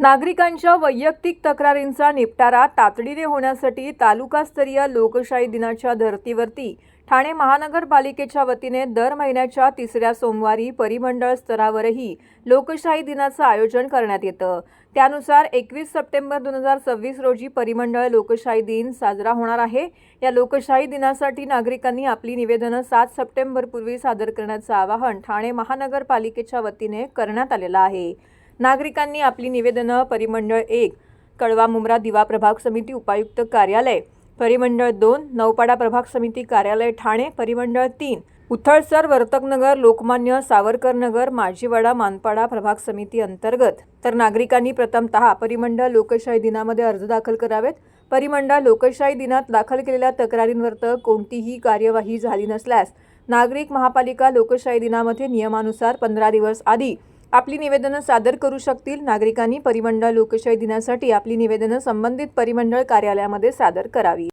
नागरिकांच्या वैयक्तिक तक्रारींचा निपटारा तातडीने होण्यासाठी तालुकास्तरीय लोकशाही दिनाच्या धर्तीवरती ठाणे महानगरपालिकेच्या वतीने दर महिन्याच्या तिसऱ्या सोमवारी परिमंडळ स्तरावरही लोकशाही दिनाचं आयोजन करण्यात येतं। त्यानुसार 21 सप्टेंबर 2026 रोजी परिमंडळ लोकशाही दिन साजरा होणार आहे। या लोकशाही दिनासाठी नागरिकांनी आपली निवेदनं 7 सप्टेंबर पूर्वी सादर करण्याचं आवाहन ठाणे महानगरपालिकेच्या वतीने करण्यात आलेलं आहे। नागरिकांनी आपली निवेदनं परिमंडळ 1 कळवा मुंब्रा दिवा प्रभाग समिती उपायुक्त कार्यालय, परिमंडळ 2 नौपाडा प्रभाग समिती कार्यालय ठाणे, परिमंडळ 3 उथळसर वर्तकनगर लोकमान्य सावरकर नगर माजीवाडा मानपाडा प्रभाग समिती अंतर्गत तर नागरिकांनी प्रथमतः परिमंडळ लोकशाही दिनामध्ये अर्ज दाखल करावेत। परिमंडळ लोकशाही दिनात दाखल केलेल्या तक्रारींवर कोणतीही कार्यवाही झाली नसल्यास नागरिक महापालिका लोकशाही दिनामध्ये नियमानुसार 15 दिवस आधी आपली निवेदनं सादर करू शकतील। नागरिकांनी परिमंडळ लोकशाही दिनासाठी आपली निवेदनं संबंधित परिमंडळ कार्यालयामध्ये सादर करावी।